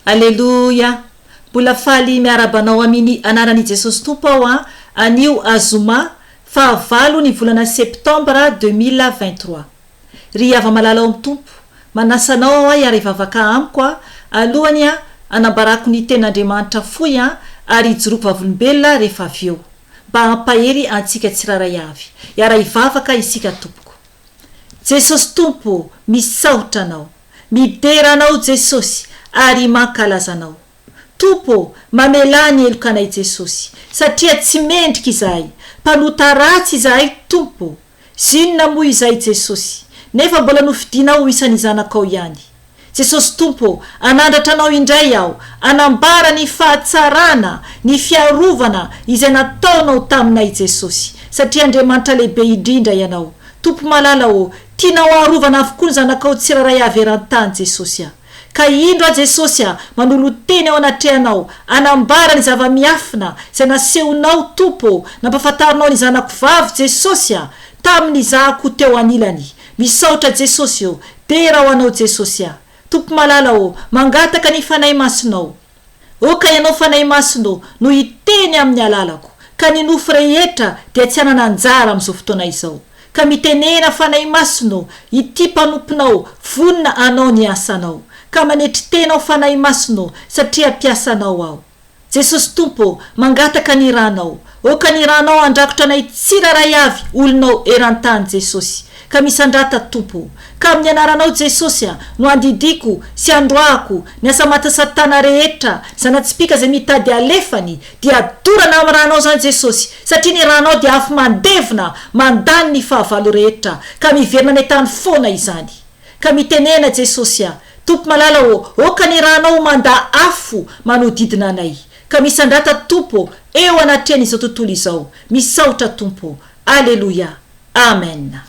Alléluia. Mbola faly miarabanao amin'ny anaran'i Jesosy Tompo ao anio azoma fahavalo ny volana septambra 2023. Ry ava-malala amin'ny Tompo, manasanao ao iary vavaka amiko alohany anambarako ny ten'Andriamanitra foy ary ijoroko vavolombelona rehefa avy eo mba hampahery antsika tsiraray avy. Iara ivavaka isika tompoko. Jesosy Tompo, misaotra anao, mideranao Jesosy ary mankalazanao. Tompo, mamelany elokanay Jesosy satria tsy mendrika izahay, mpanota ratsy izahay Tompo. Zinona moa izahay Jesosy, nefa mbola nofidinao isan'ny zanakao ihany. Jesosy Tompo, anandratra anao indray aho, anambara ny fahatsarana, ny fiarovana izay nataonao taminay Jesosy, satria Andriamanitra lehibe indrindra ianao. Tompo malala tianao aharovana avokoa ny zanakao tsiraray avy eran-tany Jesosy. Ka indro Jesosy manolo teny ao anatrehanao, anambara ny zava-miafina izay nasehonao Tompo, nampafantarinao ny zanako vavy Jesosy tamin'ny zahako teo anilany. Misaotra Jesosy dera ho anao Jesosy. Tompo malala mangataka ny fanahy masonao. Ka ianao fanahy masonao no hiteny amin'ny alalako, ka ny nofo rehetra dia tsy hanana anjara amin'izao fotoana izao. Ka mitenena fanahy masonao ity mpanomponao vonina anao ny asanao, ka manetry tenao fanahy masonao satria piasanao ao. Jesosy Tompo, mangataka ny ranao, ka ny ranao andrakotra anay tsiraray avy olonao eran-tany Jesosy. Ka misandrata Tompo, ka amin'ny anaranao Jesosy no andidiko sy androako ny asa mata satana rehetra, zanatsipika izay mitady alefany dia adorana amin'ny ranao zany Jesosy, satria ny ranao dia afy mandevina mandany ny fahavalo rehetra, ka miverina ny tany foana izany. Ka mitenena Jesosy, Tompo malala ka ny ranao manda afo manodidina anay. Ka misandrata Tompo eo anatrehany izao tontolo izao. Misaotra Tompo. Alleluia. Amen.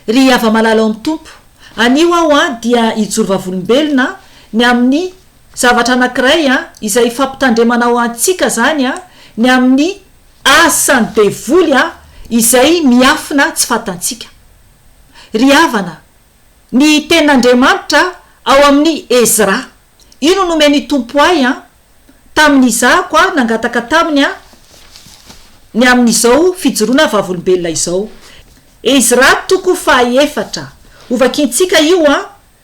Ry ava-malala amin'ny Tompo, anio aho dia ijoro vavolombelona ny amin'ny zavatra anankiray izay fampitandremanao antsika zany ny amin'ny asany devoly izay miafina tsy fatantsika. Ry havana, ny ten'Andriamanitra ao amin'ny Ezra, ino nomeny Tompo ahy tamin'ny zako nangataka taminy ny amin'izao fijoroana vavolombelona izao. Ezra toko fahaefatra. Ovakintsika io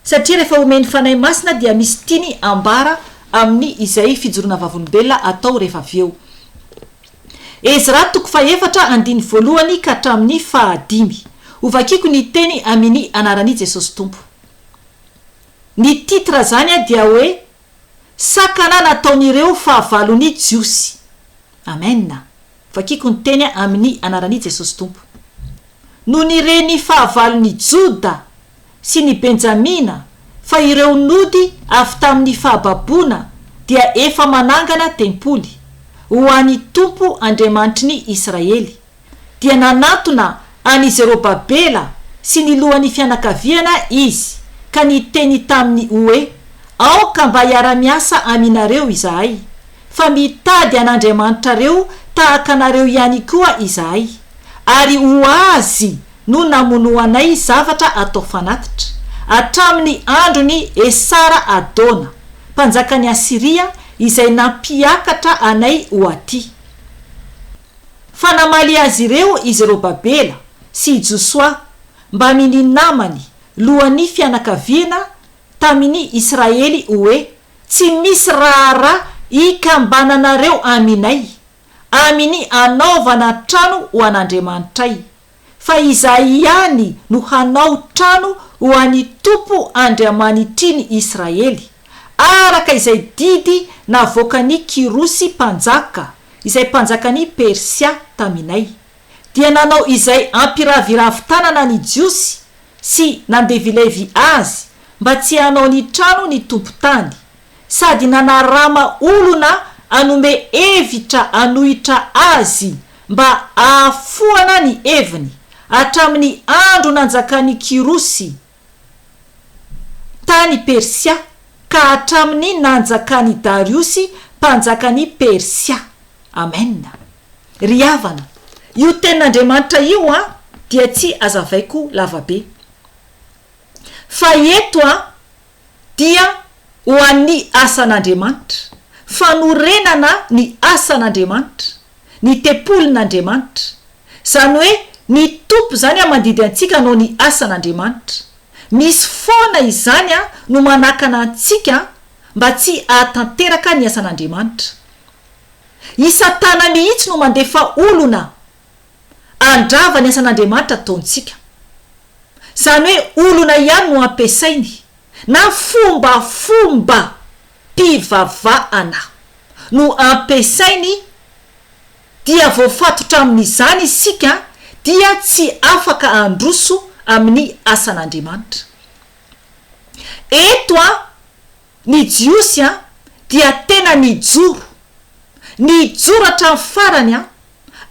satria rehefa omeny fanahy masina dia misy tiany ambara amin'ny izay fijoroana vavolombelona atao rehefa avy eo. Ezra toko fahaefatra andiny voalohany ka hatramin'ny fahadimy. Ovakiko ny teny amin'ny anaran'i Jesosy Tompo. Ny titra zany dia hoe sakana nataon'ireo fahavalon'ny jiosy. Amen. Ovakiko ny teny amin'ny anaran'i Jesosy Tompo. No ny reny fahavalon'ny Joda sy ny Benjamina, fa ireo nody avy tamin'ny fahababona dia efa manangana tempoly ho an'ny Tompo Andriamanitry ny Israely. Dia nanatona any Zerobabela sy ny lohan'ny fianakaviana izy, ka ny teny tamin'ny hoe, aoka mba hiara-miasa aminareo izahay, fa mitady an'Andriamanitra reo tahaka anareo ihany koa izahay. Ary ho azy no namono anay zavatra atao fanatitra hatramin'ny androny Esara Adona, mpanjakany Asiria izay nampiakatra anay ho aty. Fa namaly azy ireo i Zerobabela sy Josoa mba mininamany lohan'ny fianakaviana tamin'ny Israely hoe, tsy misy rahara ikambananareo aminay amin'ny anaovana trano ho an'Andriamanitray, fa izahay ihany no hanao trano ho an'ny Tompo Andriamanitry ny Israely, araka izay didy navoakany Kirosy mpanjaka, izay mpanjakany Persia taminay. Dia nanao izay ampiraviravin-tanana ny jiosy sy nandevilevy azy mba tsy hanao ny trano ny tompo tany, sady nanarama olona anome hevitra anohitra azy mba ahafoana ny heviny hatramin'ny andro nanjakany Kirosy tany Persia ka hatramin'ny nanjakany Dariosy mpanjakany Persia. Amen. Ry havana, io ten'Andriamanitra io dia tsy azavaiko lavabe, fa eto dia ho an'ny asan'Andriamanitra, fanorenana ny asan'Andriamanitra, ny tepolin'Andriamanitra. Zany hoe ny tompo zany a mandidy antsika anao ny asan'Andriamanitra. Misy foana izany a no manakana antsika mba tsy ahatanteraka ny asan'Andriamanitra. Isatana mihitsy no mandefa olona andrava ny asan'Andriamanitra ataontsika. Zany hoe olona ihany no ampiasainy na fomba mpivavahana no ampiasainy, dia voafatotra amin'izany isika dia tsy afaka androso amin'ny asan'Andriamanitra. Eto ny jiosy dia tena nijoro hatramin'ny farany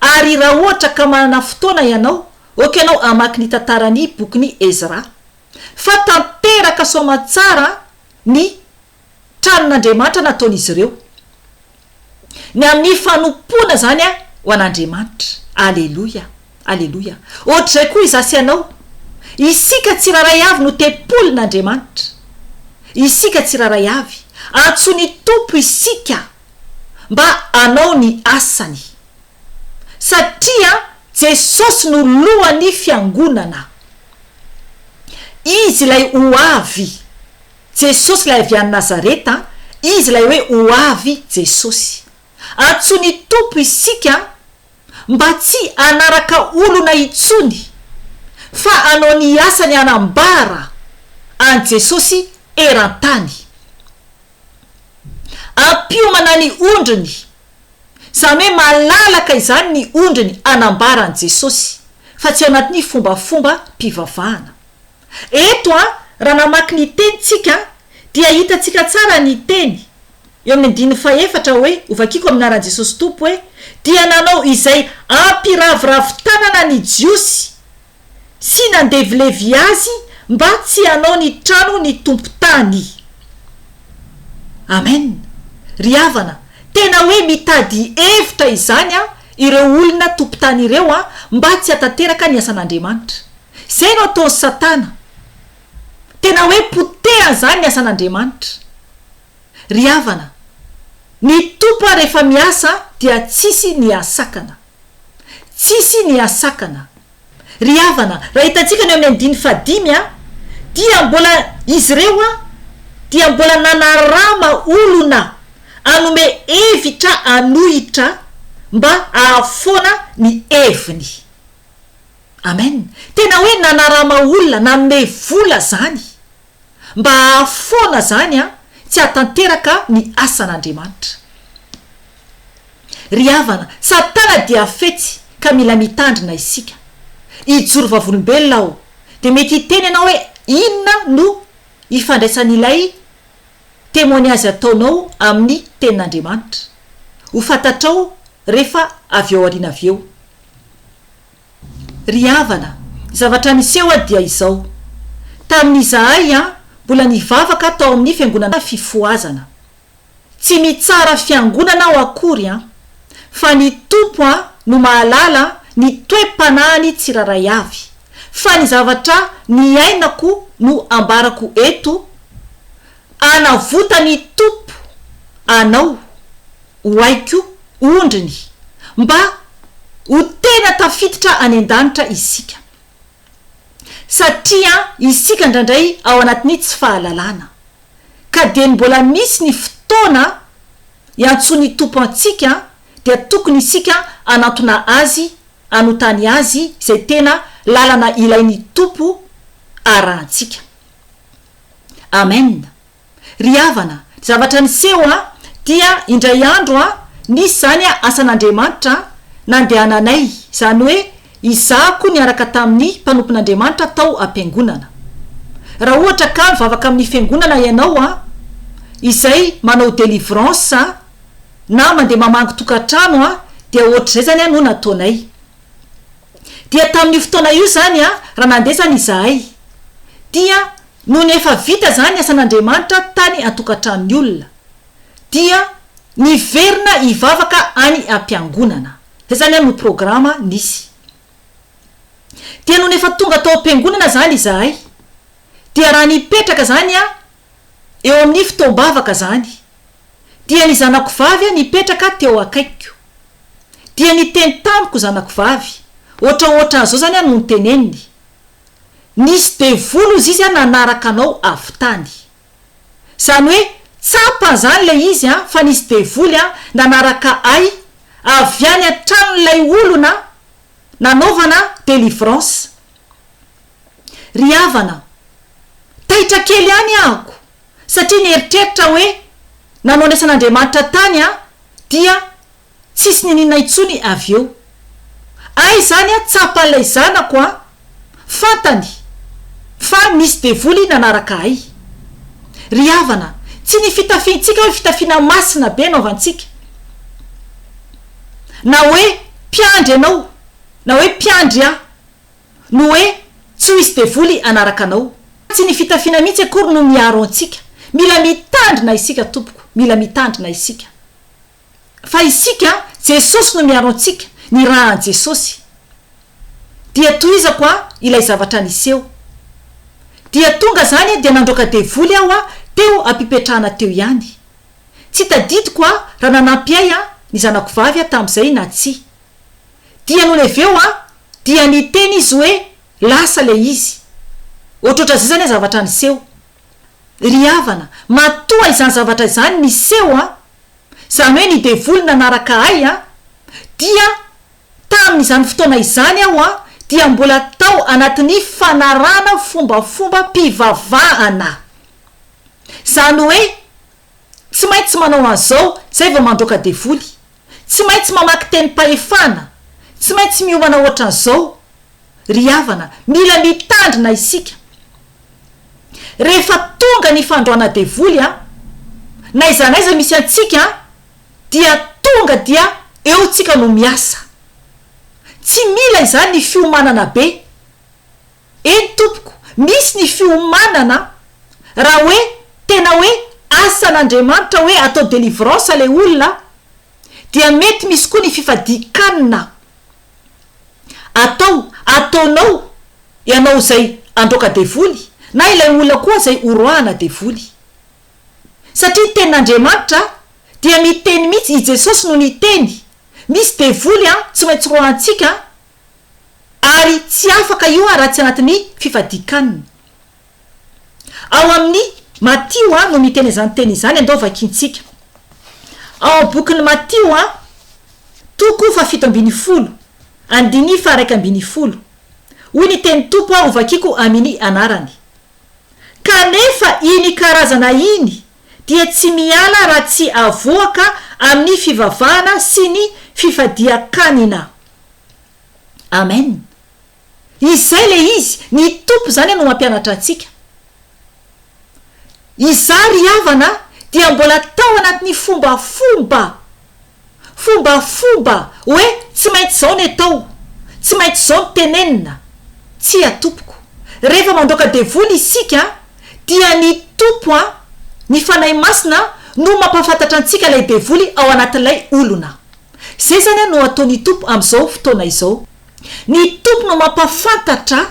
ary raha ohatra ka manana fotoana ianao, ianao amaky ny tantarany bokyny Ezra, fa tanteraka soamatsara ny tranon'Andriamanitra nataon'izy ireo, ny amin'ny fanompona zany ho an'Andriamanitra. Aleloia, aleloia. Ohatr'izay koa izasy ianao, isika tsiraray avy no tepolin'Andriamanitra, isika tsiraray avy antsony tompo isika mba anao ny asany, satria Jesosy no lohan'ny fiangonana. Izy ilay ho avy, Jesosy ilay avy any Nazareta, izy ilay hoe ho avy Jesosy. Antsony tompo isika mba tsy anaraka olona itsony, fa anao ny asany anambara an Jesosy eran-tany, ampiomana ny ondriny. Zany hoe malalaka izany ny ondriny anambara an Jesosy, fa tsy anatin'ny fombafomba mpivavahana. Eto raha namaky ny tenitsika dia hitatsika tsara ny teny eo amin'ny 14 hoe ovakiko amin'ny anaran Jesosy tompo hoe dia nanao izay ampiravoravo tanana ny jiosy sy nandevilevy azy mba tsy anao ny trano ny tompo tany. Amen. Ry havana, tena hoe mitady hevitra izany ireo olona tompo tany ireo mba tsy hatateraka ny asan'Andriamanitra. Zay no ataon'ny Satana, tena hoe potehany zany ny asan'Andriamanitra. Ry havana, ny tompo rehefa miasa dia tsisy ny asakana, tsisy ny asakana. Ry havana, raha hitantsika ny amin'ny 15 dia mbola izy ireo dia mbola nanarama olona anome hevitra anohitra mba ahafoana ny heviny. Amen. Tena hoe nanarama olona, nanome vola zany mba ahafoana zany tsy hatanteraka ny asan'Andriamanitra. Ry havana, Satana dia fetsy ka mila mitandrina isika. Ijoro vavolombelona aho dia mety hiteny ianao hoe inona no ifandraisan'ilay témoignage ataonao amin'ny tenin'Andriamanitra. Ho fantatrao rehefa avy ao ariana avy eo. Ry havana, zavatra niseho dia izao. Tamin'izahay mbola nivavaka tao amin'ny fiangonana fifoazana. Tsy mitsara fiangonana ao akory fa ny tompo no mahalala ny toe-panahany tsiraray avy. Fa ny zavatra ny ainako no ambarako eto, anavota ny tompo anao ho aiko ondriny mba ho tena tafiditra any an-danitra isika, satria isika ndraindray ao anatin'ny tsy fahalalana, ka dia mbola misy ny fotoana iantsony tompo antsika dia tokony isika anatona azy, anotany azy izay tena lalana ilain'ny tompo arahantsika. Amen. Ry havana, zavatra niseho dia indray andro nisy zany asan'Andriamanitra nandehananay, zany hoe izako niaraka tamin'ny mpanompon'Andriamanitra tao ampiangonana. Raha ohatra ka mivavaka amin'ny fiangonana ianao izay manao délivrance na mandeha mamango tokantrano dia ohatr'izay zany no nataonay. Dia tamin'ny fotoana io zany raha nandesana izahay dia no ny efa vita zany asan'Andriamanitra tany atokantrano olona, dia niverina ivavaka any ampiangonana. Zay zany no programa nisy. Dia no efa tonga tao ampiangonana zany izahay, dia raha nipetraka zany eo amin'ny fitombavaka zany dia ny zanako vavy nipetraka teo akaikiko dia niteny tamiko zanako vavy ohatraohatra zao zany no niteneniny nisy devolo izy nanaraka anao avy tany zany hoe tsapa zany le izy fa nisy devoly nanaraka ay avy any antranon'ilay olona nanaovana délivrance ry havana taitra kely ihany ahako satria nieritreritra hoe nanao ny asan'Andriamanitra tany dia tsisy ninina intsony avy eo ay zany tsapan'ilay zanako fantany fa misy devoly nanaraka ay ry havana tsy ny fitafiantsika hoe fitafiana masina be naovantsika na hoe mpiandry anao na hoe mpiandry no hoe tsy hisy devoly anaraka anao tsy ny fitafiana mihitsy akory no miaro antsika mila mitandrina isika tompoko mila mitandrina isika fa isika Jesosy no miaro antsika ny raha an Jesosy dia toizako ilay zavatra niseho dia tonga zany dia nandroka devoly aho teo ampipetrahana teo ihany tsy tadidiko raha nanampy ay ny zanako vavy tam'izay na tsy dia noleveo dia niteny izy hoe lasa le izy ohatrotra zay zany zavatra niseho ry havana matoa izany zavatra izany niseho zany hoe ny devoly nanaraka ay dia tamin'izany fotoana izany aho dia mbola tao anatin'ny fanarana fombafomba mpivavahana zany hoe tsy maintsy manao an'izao zay vao mandroka devoly tsy maintsy mamaky teny pahefana tsy maintsy miomana ohatran'izao ry havana mila mitandrina isika rehefa tonga ny fandroana devoly na izanaiza misy antsika dia tonga dia eo tsika no miasa tsy mila izany ny fiomanana be eny tompoko misy ny fiomanana raha hoe tena hoe asan'Andriamanitra hoe atao délivrance le olona dia mety misy koa ny fifadikanina ataonao ianao zay androka devoly na ilay olona koa zay oroahana devoly satria tenin'Andriamanitra dia miteny mihitsy i Jesosy no niteny misy devoly tsy maintsy roantsika ary tsy afaka io raha tsy anatin'ny fifadikanina ao amin'ny Matio no miteny izany teny izany andao vakintsika ao bokin'ny Matio toko 7:10 andiny 1:10 hoy ny teny tompo ho vakiko amin'ny anarany kanefa iny karazana iny dia tsy miala raha tsy avoaka amin'ny fivavahana sy ny fifadiakanina amen izay le izy ny tompo zany no mampianatra antsika izary havana dia mbola tao anatin'ny fombafomba hoe tsy maintsy zao ny atao tsy maintsy zao ny tenenina tsy atompoko rehefa mandroka devoly isika dia ny tompo ny fanahy masina no mampafantatra antsika lay devoly ao anatin'ilay olona zay zany no ataony tompo am'izao fotoana izao ny tompo no mampafantatra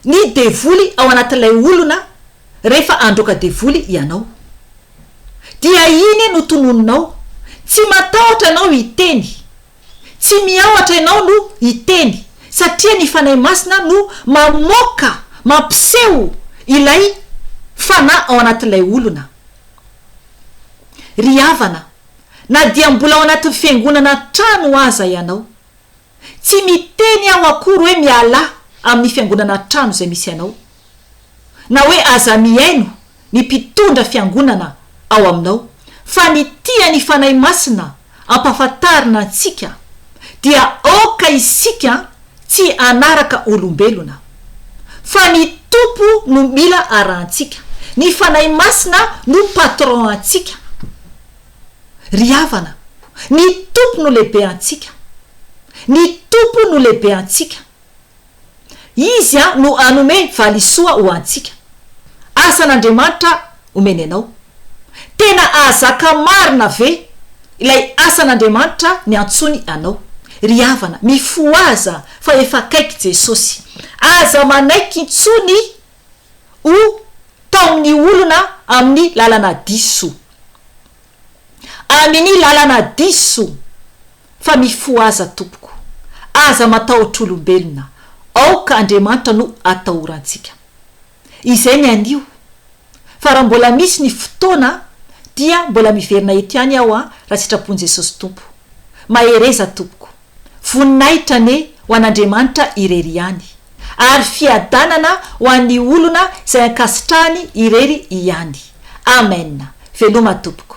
ny devoly ao anatin'ilay olona rehefa androka devoly ianao dia iny no tononinao tsy matahotra ianao hiteny tsy miaotra ianao no hiteny satria ny fanahy masina no mamoaka mampiseho ilay fanahy ao anatin'ilay olona ry havana na dia mbola ao anatin'ny fiangonana trano aza ianao tsy miteny aho akory hoe miala amin'ny fiangonana trano zay misy ianao na hoe aza miaino ny mpitondra fiangonana ao aminao fa ny tia ny fanahy masina ampafantarina antsika dia oka isika tsy anaraka olombelona fa ny tompo no mila arahantsika ny fanahy masina no patron antsika ry havana ny tompo no lehibe antsika ny tompo no lehibe antsika izy no anome valisoa ho antsika asan'Andriamanitra omeny anao tena azaka marina ve ilay asan'Andriamanitra ny antsony anao ry havana mifoaza fa efa kaiky Jesosy aza manaiky intsony ho taon'ny olona amin'ny lalana diso amin'ny lalana diso fa mifo aza tompoko aza matahotr'olombelona aoka Andriamanitra no atahorantsika izay ny anio fa raha mbola misy ny fotoana dia mbola miverina eto ihany aho raha sitrapon'i Jesosy tompo mahereza tompoko voninahitra ne ho an'Andriamanitra irery ihany ary fiadanana ho an'ny olona izay ankasitrahany irery ihany amen veloma tompoko